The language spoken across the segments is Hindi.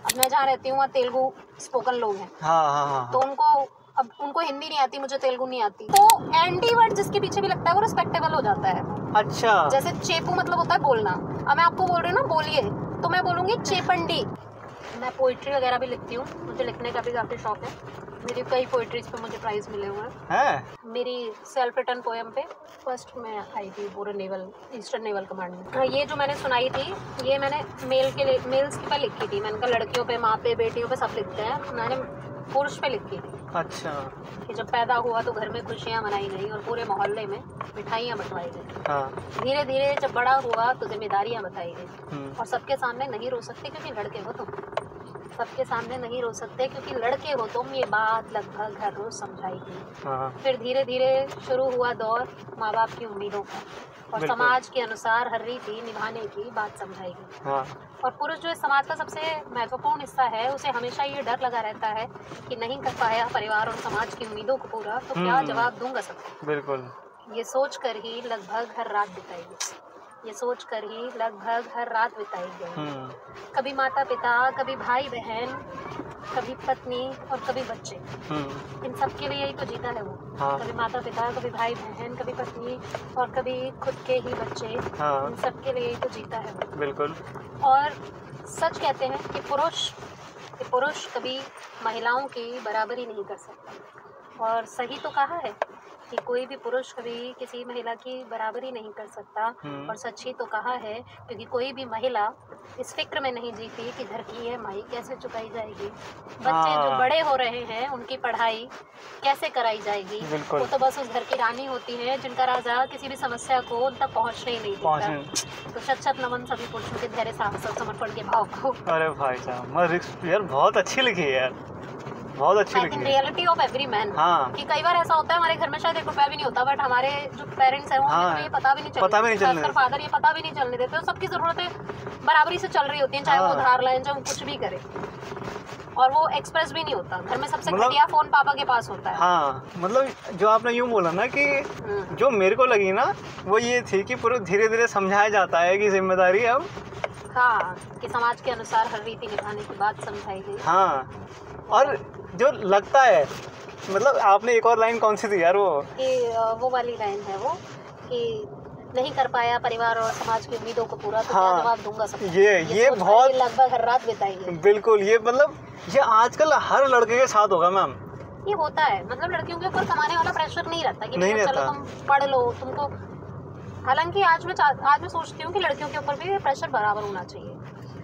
अब मैं जहाँ रहती हूँ वहाँ तेलुगु स्पोकन लोग हैं। हाँ। तो उनको हिंदी नहीं आती, मुझे तेलुगु नहीं आती, तो एंटी वर्ड जिसके पीछे भी लगता है वो रिस्पेक्टेबल हो जाता है। अच्छा। जैसे चेपू मतलब होता है बोलना। अब मैं आपको बोल रही हूँ ना बोलिए, तो मैं बोलूँगी चेपंडी। मैं पोइट्री वगैरह भी लिखती हूँ, मुझे लिखने का भी काफ़ी शौक है। मेरी कई पोइट्रीज पे मुझे प्राइज़ मिले हुए हैं। मेरी सेल्फ रिटन पोएम पे फर्स्ट में आई थी पूरे नेवल, ईस्टर्न नेवल कमांड में। ये जो मैंने सुनाई थी ये मैंने मेल्स पे लिखी थी। मैंने कहा लड़कियों पे, माँ पे, बेटियों पे सब लिखते हैं, मैंने पुरुष पे लिखी थी। अच्छा। कि जब पैदा हुआ तो घर में खुशियाँ मनाई गई और पूरे मोहल्ले में मिठाइयाँ बंटवाई गई। हाँ। धीरे धीरे जब बड़ा हुआ तो जिम्मेदारियाँ बताई गई। और सबके सामने नहीं रो सकते क्योंकि लड़के हो तुम, सबके सामने नहीं रो सकते क्योंकि लड़के हो तुम, ये बात लगभग हर रोज समझाई गई। फिर धीरे धीरे शुरू हुआ दौर माँ बाप की उम्मीदों का, और समाज के अनुसार हर रीति निभाने की बात समझाई गई। और पुरुष जो इस समाज का सबसे महत्वपूर्ण हिस्सा है, उसे हमेशा ये डर लगा रहता है कि नहीं कर पाया परिवार और समाज की उम्मीदों को पूरा, तो क्या जवाब दूंगा सबको। बिल्कुल। ये सोच कर ही लगभग हर रात बिताई गई, ये सोच कर ही लगभग हर रात बिताई गई। कभी माता पिता, कभी भाई बहन, कभी पत्नी और कभी बच्चे, इन सब के लिए ही तो जीता है वो। कभी माता पिता, कभी भाई बहन, कभी पत्नी और कभी खुद के ही बच्चे, इन सब के लिए ही तो जीता है वो। बिल्कुल। और सच कहते हैं कि पुरुष कभी महिलाओं की बराबरी नहीं कर सकता, और सही तो कहा है कि कोई भी पुरुष कभी किसी महिला की बराबरी नहीं कर सकता। और सच ही तो कहा है क्योंकि कोई भी महिला इस फिक्र में नहीं जीती कि घर की EMI कैसे चुकाई जाएगी, बच्चे जो बड़े हो रहे हैं उनकी पढ़ाई कैसे कराई जाएगी। वो तो बस उस घर की रानी होती है जिनका राजा किसी भी समस्या को उन तक पहुँचने ही नहीं देता। तो शत नमन सभी पुरुषों के धैर्य, साहस और समर्पण के भाव को। अरे भाई साहब यार बहुत अच्छी लिखी है यार, बहुत अच्छी लिखी है। Reality of every man. कि कई बार ऐसा होता है हमारे घर में शायद 1 रुपया भी नहीं होता, बट हमारे जो पेरेंट्स हैं उनको ये पता भी नहीं चलता, फादर ये पता भी नहीं चलने देते। तो सबकी जरूरतें बराबरी से चल रही होती हैं, चाहे वो उधार लाएं, चाहे वो कुछ भी करे, और वो एक्सप्रेस भी नहीं होता। घर में सबसे घटिया फोन पापा के पास होता है। हाँ, मतलब जो आपने यूँ बोला ना कि जो मेरे को लगी ना वो ये थी कि पूरा धीरे धीरे समझाया जाता है कि जिम्मेदारी अब, हाँ, कि समाज के अनुसार हर रीति निभाने की बात समझाई गई। हाँ, और जो लगता है, मतलब आपने एक और लाइन कौन सी थी यार वो वाली लाइन है वो कि नहीं कर पाया परिवार और समाज की उम्मीदों को पूरा, तो क्या जवाब दूंगा सबको। ये बहुत लगभग हर रात बिताई है। बिल्कुल, ये मतलब ये आजकल हर लड़के के साथ होगा मैम। ये होता है, मतलब लड़कियों के ऊपर कमाने वाला प्रेशर नहीं रहता कि नहीं चलो तुम पढ़ लो तुमको। हालांकि आज मैं सोचती हूँ कि लड़कियों के ऊपर भी प्रेशर बराबर होना चाहिए।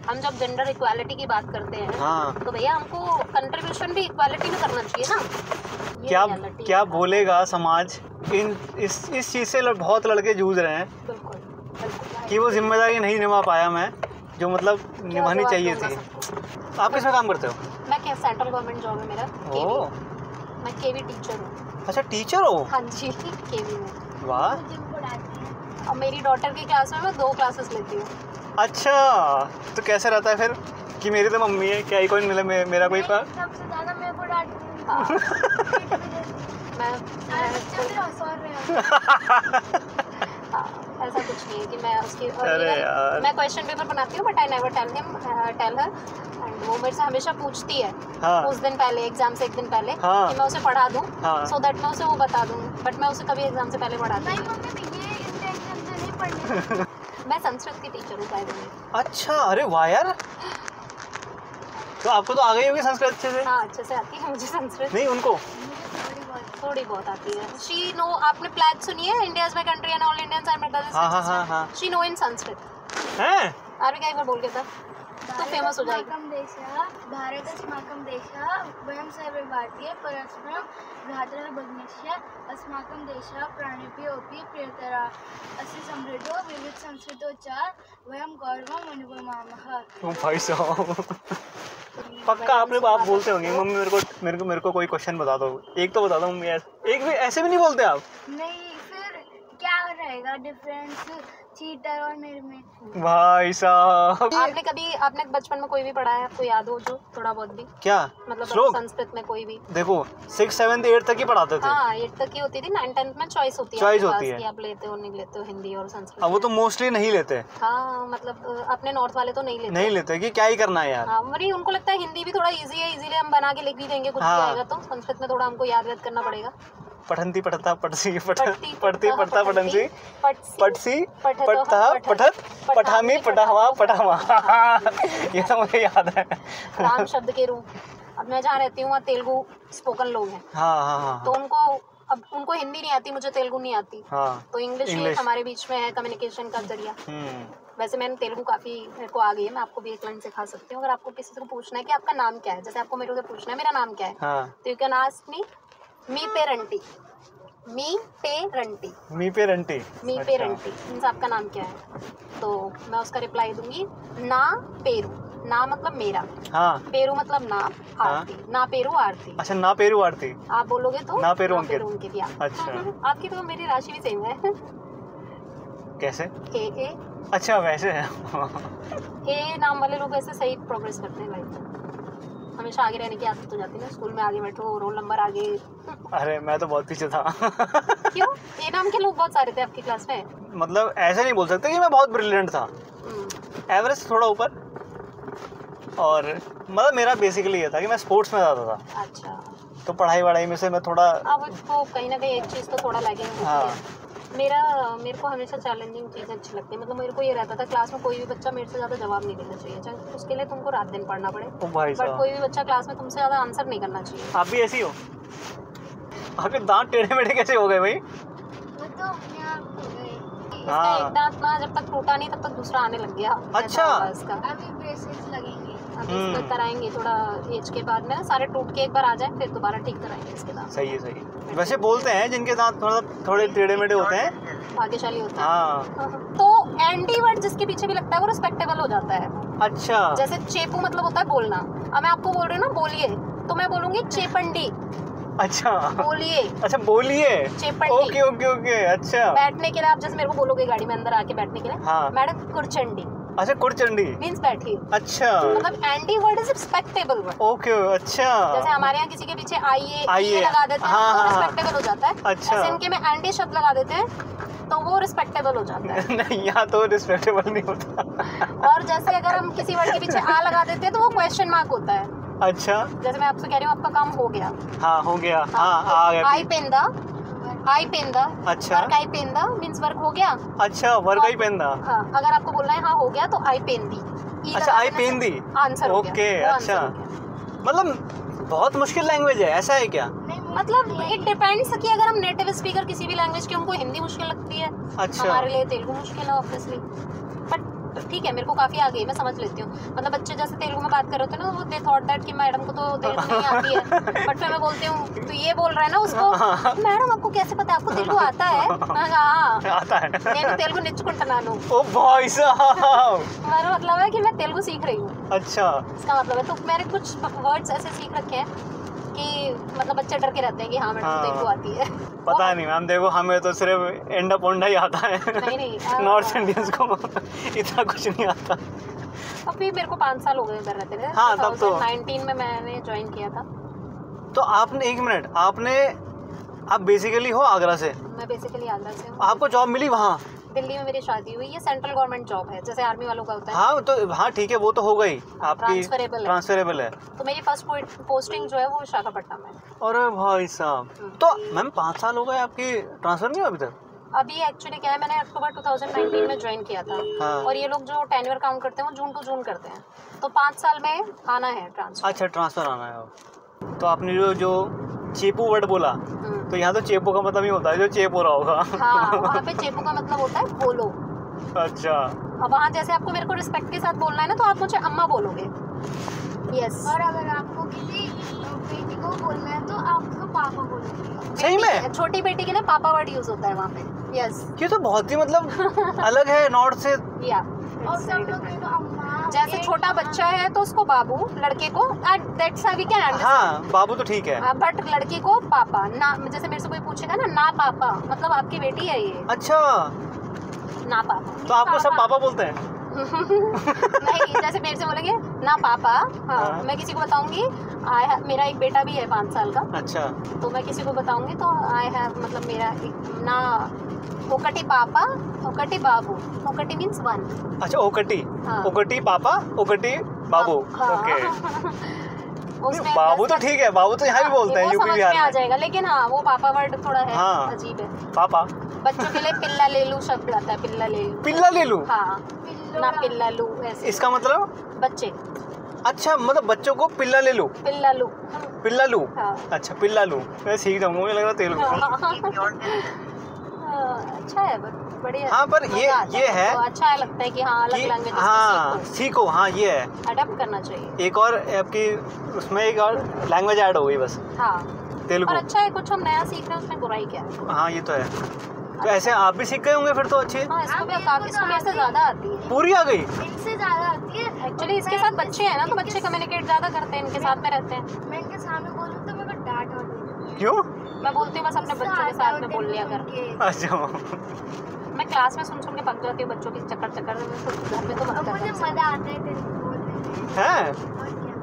हम जब जेंडर इक्वालिटी की बात करते हैं तो भैया हमको कंट्रीब्यूशन भी इक्वालिटी में करना चाहिए ना। क्या बोलेगा समाज इस चीज़ से बहुत लड़के जूझ रहे हैं। बिल्कुल कि वो जिम्मेदारी नहीं निभा पाया मैं, जो मतलब निभानी चाहिए थी। आप किसमें काम करते हो? मैं सेंट्रल गवर्नमेंट जॉब है मेरा। मैं केवी टीचर हूँ। अच्छा, टीचर हो? हाँ जी, केवी में। वाह। और मेरी डॉटर की क्लास में मैं 2 क्लासेस लेती हूँ। अच्छा, तो कैसे रहता है फिर कि मेरी तो मम्मी है, क्या ही कोई मिले मेरा कोई पर? सबसे ज़्यादा मेरे को डांटती ऐसा कुछ नहीं है कि मैं उसकी, मैं क्वेश्चन पेपर बनाती हूँ but I never tell her, and वो मेरे से हमेशा पूछती है उस दिन पहले, एग्जाम से 1 दिन पहले, कि मैं उसे पढ़ा दूँ, सो दैट मैं उसे वो बता दूँ, बट मैं उसे कभी एग्जाम से पहले पढ़ाती हूँ। मैं संस्कृत की टीचर हूँ बाय द वे। अच्छा, अरे वाह यार, तो आपको तो आ गई होगी संस्कृत अच्छे से? हाँ, अच्छे से आती है मुझे संस्कृत। नहीं, उनको थोड़ी बहुत आती है। शी नो, आपने प्लेज सुनी है, India's my country and all Indians are my brothers. हाँ। शी नो इन संस्कृत हैं? आरवी का एक बार बोल के था तो फेमस हो जाएगी। भारत अस्माकं देशः वयं सर्वे भारतीय परस्परं भ्रातरः भगिनीश्च अस्माकं देशः प्राणिभ्योऽपि प्रियतरः अस्य समृद्धो विविध संस्कृतो च वयं गौरवम् अनुभवामः। ओ भाई साहब, पक्का आपने आप बोलते होंगे मम्मी मेरे को कोई क्वेश्चन बता दो, एक तो बता दो मम्मी। एक भी ऐसे भी नहीं बोलते आप? नहीं, फिर क्या हो रहा रहेगा डिफरेंस चीटर और मेरे में। भाई साहब आपने बचपन में कोई भी पढ़ा है आपको याद हो जो थोड़ा बहुत भी? क्या मतलब श्लोक? संस्कृत में कोई भी? देखो 6, 7, 8 तक ही पढ़ाते थे। हाँ 8 तक की होती थी, 9, 10 में चॉइस होती है। चॉइस होती है कि आप लेते हो नहीं लेते हो हिंदी और संस्कृत। अब वो तो मोस्टली नहीं लेते। हाँ मतलब अपने नॉर्थ वाले तो नहीं लेते कि क्या ही करना है यार। हाँ वही उनको लगता है हिंदी भी थोड़ा इजी है, इजीली हम बना के लिख भी देंगे कुछ भी आएगा। तो संस्कृत में थोड़ा हमको याद करना पड़ेगा। पठंती पढ़ता पढ़सी पढ़ती पढ़ता पढ़ंती पढ़सी पढ़ता पठत पठामी पठावा पठावा ये तो मुझे याद है। राम शब्द के रूप। अब मैं जहाँ रहती हूँ वहाँ तेलुगु स्पोकन लोग हैं। हाँ तो उनको हिंदी नहीं आती, मुझे तेलुगु नहीं आती। तो इंग्लिश हमारे बीच में है कम्युनिकेशन का जरिया। वैसे मैंने तेलुगु काफ़ी मेरे को आ गई है, मैं आपको भी एक लाइन सिखा सकती हूँ। अगर आपको किसी से पूछना है कि आपका नाम क्या है, जैसे आपको मेरे से पूछना है मेरा नाम क्या है, तो यू कैन आस्क मी पेरंटी मीन्स आपका नाम क्या है। तो मैं उसका रिप्लाई दूंगी ना पेरू। ना मतलब मेरा, पेरू मतलब नाम, आरती ना पेरू आरती। अच्छा ना पेरू आरती आप बोलोगे तो ना पेरू उनके भी। अच्छा आपकी तो मेरी राशि भी सेम है। कैसे? ए अच्छा वैसे है। ए नाम वाले लोग ऐसे सही प्रोग्रेस करते हैं लाइफ में, हमेशा आगे रहने की आदत हो जाती है ना। स्कूल में आगे बैठो, रोल नंबर आगे। अरे मैं तो बहुत पीछे था। क्यों? ए नाम के लोग बहुत सारे थे आपकी क्लास में। मतलब ऐसे नहीं बोल सकते कि मैं बहुत ब्रिलियंट था, एवरेज थोड़ा ऊपर। और मतलब मेरा बेसिकली ये था कि मैं स्पोर्ट्स में ज़्यादा था। अच्छा। तो पढ़ाई में से मैं थोड़ा अब उसको कहीं ना कहीं एक चीज़ तो थोड़ा लैगिंग होती है। मेरे को हमेशा चैलेंजिंग चीज़ें अच्छी लगती है। मतलब मेरे को ये रहता था क्लास में कोई भी बच्चा मेरे से ज़्यादा जवाब नहीं देना चाहिए, चाहे उसके लिए तुमको रात दिन पढ़ना पड़े। बट कोई भी बच्चा क्लास में तुमसे ज़्यादा आंसर नहीं करना चाहिए। आप भी ऐसी हो? आपके दांत टेढ़े मेढ़े कैसे हो गए भाई? वो तो अपने आप हो गए। एक दांत ना जब तक टूटा नहीं तब तक दूसरा आने लग गया। अच्छा। अभी ब्रेसेस लगेंगे, अभी कराएंगे थोड़ा एज के बाद में ना, सारे टूट के एक बार आ जाए फिर दोबारा ठीक कराएंगे इसके दांत। सही है। वैसे बोलते हैं जिनके दांत थोड़े टेढ़े मेढ़े होते हैं भाग्यशाली होता है। तो एंटी वर्ड जिसके पीछे भी लगता है वो रिस्पेक्टेबल हो जाता है। अच्छा। जैसे चेपू मतलब होता है बोलना। अब मैं आपको बोल रही हूँ ना बोलिए, तो मैं बोलूंगी चेपंडी। अच्छा बोलिए। अच्छा बोलिए। चेपंडी। ओके। अच्छा। बैठने के लिए आप जैसे मेरे को बोलोगे गाड़ी में अंदर आके बैठने के लिए, मैडम कुरचंडी। अच्छा कुरचंडी मीन्स बैठिए। अच्छा मतलब anti word is respectable word. Okay अच्छा। जैसे हमारे यहाँ किसी के पीछे आइए लगा देते हैं तो रिस्पेक्टेबल हो जाता है। अच्छा। जैसे इनके में एंटी शब्द लगा देते हैं तो वो रिस्पेक्टेबल हो जाता है। नहीं यहाँ तो रिस्पेक्टेबल नहीं होता। और जैसे अगर हम किसी वर्ड के पीछे आ लगा देते हैं तो वो क्वेश्चन मार्क होता है। अच्छा। जैसे मैं आपसे कह रही हूँ आपका काम हो गया। हाँ हो गया। आ गया। आई पेंदा। अच्छा। वर्क आई पेंदा मींस वर्क हो गया। अच्छा वर्क आई पेंदा। हाँ अगर आपको बोलना है हाँ हो गया तो आई पेंदी। अच्छा आई पेंदी आंसर हो गया। ओके अच्छा। मतलब बहुत मुश्किल लैंग्वेज है, ऐसा है क्या? मतलब इट डिपेंड्स कि अगर हम नेटिव स्पीकर किसी भी लैंग्वेज की, हमको हिंदी मुश्किल लगती है। अच्छा। हमारे लिए तेलुगु मुश्किल है ऑब्वियसली, बट ठीक है मेरे को काफ़ी आ गई, मैं समझ लेती हूँ। मतलब बच्चे जैसे तेलुगु में बात कर रहे होते हैं ना, वो दे थॉट दैट कि मैडम को तो तेलुगु नहीं आती है। बट फिर मैं बोलती हूँ तो ये बोल रहा है ना उसको, मैडम आपको कैसे पता, आपको तेलुगु आता है? हाँ आता है। मैं तेलुगु नेर्चुकुंటున్నాను। ओ भाई साहब। मेरा मतलब है कि मैं तेलुगु सीख रही हूँ। अच्छा। इसका मतलब है तो मैंने कुछ वर्ड्स ऐसे सीख रखे हैं कि मतलब बच्चे डर के रहते हैं कि हाँ मैडम को तेलुगु आती है। पता नहीं मैम, देखो हमें तो सिर्फ एंडा पोंडा ही आता है। नहीं नॉर्थ इंडियंस को इतना कुछ नहीं आता। अब भी मेरे को 5 साल हो गए उधर रहते थे। हाँ तब तो 2019 में मैंने ज्वाइन किया था। तो आपने एक मिनट, आप बेसिकली हो आगरा से? मैं बेसिकली आगरा से हूँ। आपको जॉब मिली वहाँ? दिल्ली में मेरी शादी हुई। ये सेंट्रल गवर्नमेंट जॉब है जैसे आर्मी वालों का होता है। हाँ तो हाँ ठीक है, वो तो हो गई आपकी, ट्रांसफरेबल है। तो मेरी फर्स्ट पोस्टिंग जो है वो विशाखापट्टनम है। अरे भाई साहब, तो मैम 5 साल हो गए आपकी, ट्रांसफर नहीं हुआ अभी तक? अभी एक्चुअली क्या है, मैंने अक्टूबर 2019 में ज्वाइन किया था। हाँ। और ये लोग जो टेन्योर काउंट करते हैं वो जून टू जून करते हैं, तो 5 साल में आना है ट्रांसफर। अच्छा ट्रांसफर आना है। तो आपने जो चेपू वर्ड बोला, तो यहाँ तो चेपू का मतलब ही होता है जो चेप हो रहा होगा। हाँ वहाँ पे चेपू का मतलब होता है बोलो। अच्छा। अब वहाँ जैसे आपको मेरे को रिस्पेक्ट के साथ बोलना है ना, तो आप मुझे अम्मा बोलोगे। यस। और अगर आपको किसी बेटी को बोलना है तो आप उसको पापा बोलोगे। सही में? छोटी बेटी के लिए पापा वर्ड यूज होता है वहाँ पे। यस। ये तो बहुत ही मतलब अलग है नॉर्थ से। या और सब लोग तो अम्मा जैसे छोटा बच्चा है तो उसको बाबू, लड़के को that's how we can understand. हाँ, बाबू तो ठीक है। बट लड़की को पापा ना, जैसे मेरे से कोई पूछेगा ना पापा मतलब आपकी बेटी है ये, अच्छा, ना पापा। तो आपको सब पापा बोलते हैं? नहीं, जैसे मेरे से बोलेंगे ना पापा, हाँ, मैं किसी को बताऊंगी मेरा एक बेटा भी है 5 साल का। अच्छा, तो मैं किसी को बताऊंगी तो आई हैव मतलब मेरा एक ना ओकटी पापा ओकटी बाबू, ओकटी मीन्स 1। अच्छा, ओकटी, हाँ। ओकटी पापा, ओकटी बाबू। हाँ। ओके। उसमें बाबू तो ठीक है, बाबू तो यहाँ भी बोलते हैं वो यूपी समझ बिहार में आ में। जाएगा, लेकिन हाँ वो पापा वर्ड थोड़ा है, हाँ। अजीब है। पापा, बच्चों के लिए पिल्ला ले लू शब्द आता है, पिल्ला ले लू। पिल्ला ले लूं? हाँ, ना पिल्ला लू ऐसे। इसका मतलब? बच्चे, अच्छा, मतलब बच्चों को पिल्ला ले लूं? पिल्ला लू। पिल्ला लूं? हाँ। अच्छा, पिल्ला लूं। मैं सीख रहा हूँ, मुझे लग रहा तेलुगु। अच्छा है, बढ़िया। हाँ, पर ये है तो अच्छा लगता है कि हाँ अलग कि लैंग्वेज हाँ सीखो, हाँ ये है, अडॉप्ट करना चाहिए। एक और आपकी उसमें एक और लैंग्वेज ऐड हो गई बस, हाँ, और तेलुगु। अच्छा है, कुछ हम नया सीख रहे हैं, उसमें बुराई क्या है। हाँ, ये तो है। तो ऐसे आप भी सीख गए होंगे फिर तो अच्छी। हाँ, इसको भी काफी, इसको मेरे से ज्यादा आती है। पूरी आ गई? इनसे ज्यादा आती है। एक्चुअली इसके साथ बच्चे हैं ना, तो बच्चे कम्युनिकेट ज्यादा करते हैं, इनके साथ में रहते हैं। मैं इनके सामने बोलूँ तो मेरे को डांट होती है। क्यों? मैं बोलती हूँ बस अपने बच्चों के साथ में बोल लिया कर। अच्छा, मैं क्लास में सुन के पक जाती हूँ बच्चों की चक्कर में, तो घर में तो मत अब कर। मुझे मजा आता है तेलुगु बोलने में। है और क्या?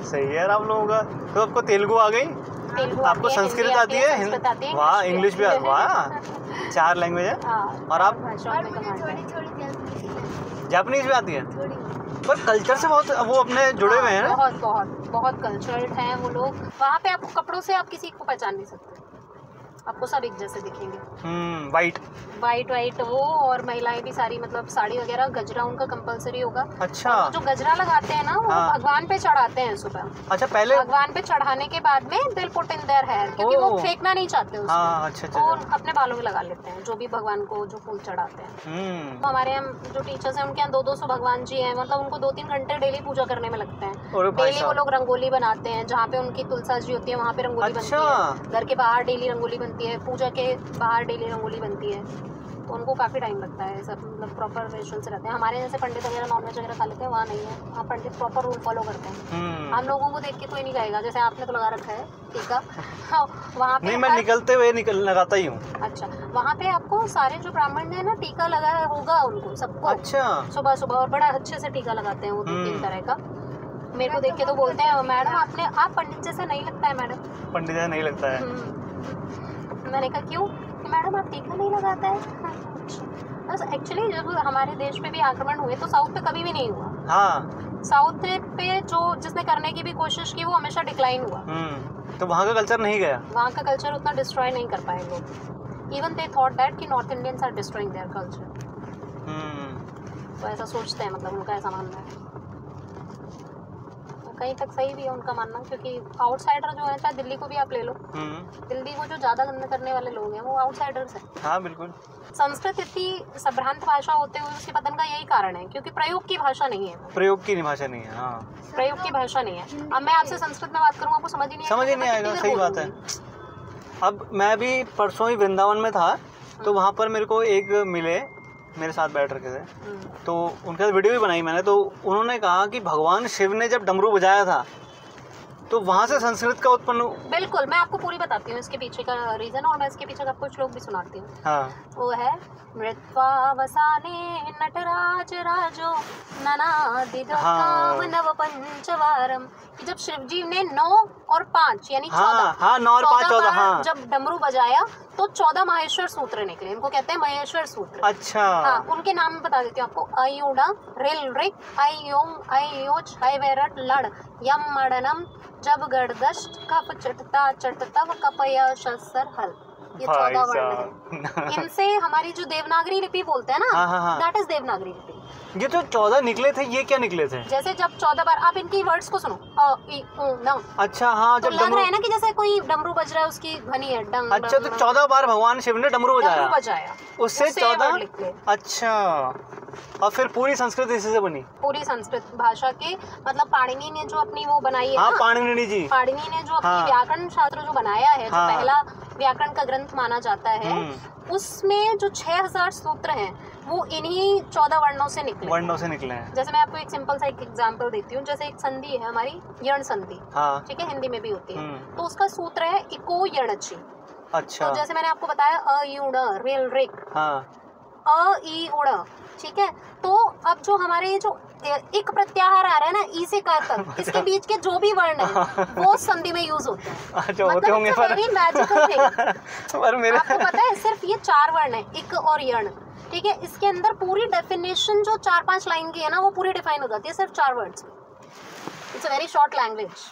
सही है यार आप लोगों का। तो आपको तेलुगु आ गई, तेलुगु आपको आती है, संस्कृत हिंदी आती है, संस्कृत आती है, वाह, इंग्लिश भी आती है, वाह, 4 लैंग्वेज है। हाँ, और आप? भाषाओं और में मुझे कमांड है। थोड़ी थोड़ी जापानीज भी आती है? थोड़ी पर कल्चर से बहुत वो अपने जुड़े हुए हैं ना। बहुत बहुत बहुत कल्चरल हैं वो लोग। वहाँ पे आपको कपड़ों से आप किसी को पहचान नहीं सकते, आपको सब एक जैसे दिखेंगे। वाइट वाइट वो, और महिलाएं भी सारी मतलब साड़ी वगैरह, गजरा उनका कंपलसरी होगा। अच्छा, और वो जो गजरा लगाते हैं ना वो हाँ। भगवान पे चढ़ाते हैं सुबह। अच्छा, पहले भगवान पे चढ़ाने के बाद में दिल पुट इन देयर हेयर, क्योंकि वो ओह। फेंकना नहीं चाहते उसको। हाँ, अच्छा अच्छा, और अच्छा। अपने बालों में लगा लेते हैं, जो भी भगवान को जो फूल चढ़ाते हैं। हम्म, तो हमारे यहाँ जो टीचर्स हैं उनके यहाँ 200 भगवान जी हैं, मतलब उनको 2-3 घंटे डेली पूजा करने में लगते हैं। और भाई डेली वो लोग रंगोली बनाते हैं, जहाँ पे उनकी तुलसा जी होती है वहाँ पे रंगोली बनती अच्छा। है। घर के बाहर डेली रंगोली बनती है, पूजा के बाहर डेली रंगोली बनती है। तो उनको काफ़ी टाइम लगता है, सब मतलब प्रॉपर रिचुअल से रहते हैं। हमारे जैसे पंडित वगैरह नॉनवेज वगैरह खा लेते हैं, वहाँ नहीं है, वहाँ पंडित प्रॉपर रूल फॉलो करते हैं। हम लोगों को देख के कोई नहीं कहेगा, जैसे आपने तो लगा रखा है टीका। वहाँ पे नहीं, मैं निकलते हुए लगाता ही हूँ। अच्छा, वहाँ पे आपको सारे जो ब्राह्मण है ना टीका लगा होगा उनको सबको। अच्छा, सुबह सुबह, और बड़ा अच्छे से टीका लगाते हैं वो 2-3 तरह का। मेरे को देख के तो बोलते हैं मैडम आपने, आप पंडित जैसा नहीं लगता है मैडम। पंडित जैसा नहीं लगता है। मैंने कहा क्यों? मैडम आप टीका नहीं लगाता है। बस एक्चुअली जब हमारे देश पे भी आक्रमण हुए तो साउथ पे कभी भी नहीं हुआ। हाँ, साउथ पे जो जिसने करने की भी कोशिश की वो हमेशा डिक्लाइन हुआ। तो वहाँ का कल्चर नहीं गया। वहाँ का कल्चर उतना डिस्ट्रॉय नहीं कर पाए लोग। इवन दे थॉट दैट कि north Indians are destroying their culture. तो ऐसा सोचते हैं, मतलब उनका ऐसा मानना है। कहीं तक सही भी है उनका मानना, क्योंकि आउटसाइडर जो है, चाहे दिल्ली को भी आप ले लो, दिल्ली को जो ज़्यादा गंदा करने वाले लोग हैं वो आउटसाइडर्स हैं। हाँ, बिल्कुल। संस्कृत इतनी सभ्रांत भाषा होते हुए उसके पतन का यही कारण है, क्योंकि प्रयोग की भाषा नहीं है। प्रयोग की भाषा नहीं है। हाँ, प्रयोग की भाषा नहीं है। अब मैं आपसे संस्कृत में बात करूँ आपको समझ ही नहीं आएगा। सही बात है। अब मैं भी परसों ही वृंदावन में था, तो वहाँ पर मेरे को एक मिले, मेरे साथ बैठ रखे थे, तो उनके साथ वीडियो भी बनाई मैंने। तो उन्होंने कहा कि भगवान शिव ने जब डमरू बजाया था तो वहाँ से संस्कृत का उत्पन्न। बिल्कुल, मैं आपको पूरी बताती हूँ इसके पीछे का रीज़न, और मैं इसके पीछे का कुछ लोग भी सुनाती हूँ। हाँ, वो है मृत्वावसाने नटराज राजो ननादिदकाम नव पंचवारम। कि जब शिव जी ने 9 और 5 यानी 14, हाँ, 9 और 5 14, हाँ, जब डमरू बजाया तो 14 माहेश्वर सूत्र निकले। इनको कहते हैं महेश्वर सूत्र। अच्छा। हाँ, उनके नाम बता देती हूँ आपको। अयोडा रिल रिक अयोम अयोच अयवेरट लड़ यम मडनम जब गड़दष्ट कप चटता चटतव कपया शस्तर हल। ये 14 वर्ण है। इनसे हमारी जो देवनागरी लिपि बोलते हैं ना, दैट इज देवनागरी लिपि। ये जो 14 निकले थे, ये क्या निकले थे? जैसे जब 14 बार आप इनकी वर्ड्स को सुनो, अ इ उ न। अच्छा, हाँ, तो जब लग रहा है ना कि जैसे कोई डमरू बज रहा है, उसकी ध्वनि है डंग। अच्छा, तो 14 बार भगवान शिव ने डमरू बजाया, उससे 14। लिख ले। अच्छा, और फिर पूरी संस्कृत इसी से बनी। पूरी संस्कृत भाषा के मतलब पाणिनि ने जो अपनी वो बनाई है हाँ, ना, पाणिनि जी, पाणिनि ने जो अपनी हाँ। व्याकरण शास्त्र जो बनाया है, जो हाँ। पहला व्याकरण का ग्रंथ माना जाता है, उसमें जो 6000 सूत्र हैं वो इन्हीं 14 वर्णों से निकले हैं। जैसे मैं आपको एक सिंपल सा एक एग्जांपल देती हूँ। जैसे एक संधि है हमारी, यण संधि, हाँ। ठीक है, हिंदी में भी होती है, तो उसका सूत्र है इको यणचि। अच्छा। तो जैसे मैंने आपको बताया अ ई उड़ रेल रेक, अ ई उड़, ठीक है। तो अब जो हमारे ये जो इक प्रत्याहार आ रहा है ना, ई से का तक, इसके बीच के जो भी वर्ण है वो संधि में यूज होते हैं। अच्छा, होते होंगे पर वेरी मैजिकल थिंग। पर मेरे आपको पता है सिर्फ ये 4 वर्ण है, इक और यण, ठीक है। इसके अंदर पूरी डेफिनेशन जो 4-5 लाइन की है ना, वो पूरी डिफाइन हो जाती है सिर्फ 4 वर्ड्स में। It's a very short language.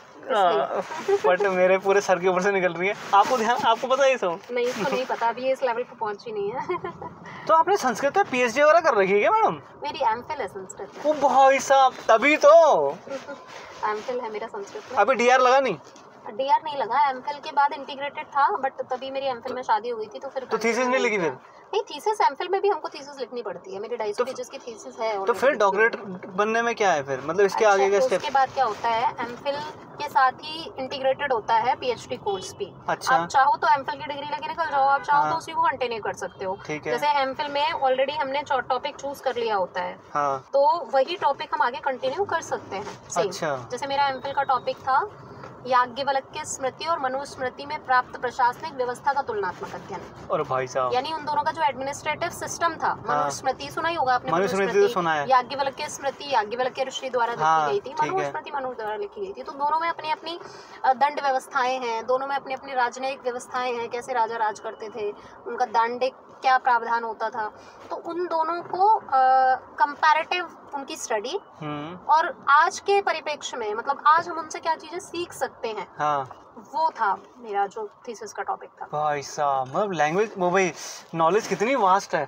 But मेरे पूरे सर के ऊपर से निकल रही है। आपको पता है ये सब? नहीं, इसको नहीं पता, अभी इस लेवल पे पहुंची नहीं है। तो आपने संस्कृत में पीएचडी वगैरह कर रखी है क्या मैडम? मेरी एमफिल है संस्कृत ओ भाई साहब, तभी तो एमफिल है मेरा संस्कृत में। अभी डीआर लगा नहीं? डीआर नहीं लगा, एमफिल के बाद इंटीग्रेटेड था, बट तभी मेरी एमफिल में शादी हुई थी, तो फिर तो थीसिस नहीं लिखी फिर? नहीं, थीसिस एमफिल में भी हमको थीसिस लिखनी पड़ती है। मेरी 250 पेजेस की थीसिस है। तो फिर डॉक्टरेट बनने में क्या है फिर, मतलब इसके आगे का स्टेप? उसके बाद क्या होता है, एमफिल के साथ ही इंटीग्रेटेड होता है पीएचडी कोर्स भी। अच्छा। आप चाहो तो एमफिल की डिग्री लेके निकल जाओ, आप चाहो तो उसी को कंटिन्यू कर सकते हो। जैसे एमफिल में ऑलरेडी हमने टॉपिक चूज कर लिया होता है, तो वही टॉपिक हम आगे कंटिन्यू कर सकते हैं। अच्छा। जैसे मेरा एमफिल का टॉपिक था याज्ञवल्क्य स्मृति और मनुस्मृति में प्राप्त प्रशासनिक व्यवस्था का तुलनात्मक अध्ययन। और भाई साहब, यानी उन दोनों का जो एडमिनिस्ट्रेटिव सिस्टम था, मनुस्मृति सुना ही होगा आपने, मनुस्मृति तो सुना है। याज्ञवल्क्य स्मृति याज्ञवल्क्य ऋषि द्वारा लिखी गई थी, मनुस्मृति मनु द्वारा लिखी गई थी। तो दोनों में अपनी अपनी दंड व्यवस्थाएं हैं, दोनों में अपनी अपनी राजनयिक व्यवस्थाएं हैं, कैसे राजा राज करते थे, उनका दंड क्या प्रावधान होता था। तो उन दोनों को कंपैरेटिव उनकी स्टडी और आज के परिप्रेक्ष्य में, मतलब आज हम उनसे क्या चीजें सीख सकते हैं, वो था मेरा जो थीसिस का टॉपिक था। भाई साहब, मतलब लैंग्वेज, वो भाई नॉलेज कितनी वास्ट है।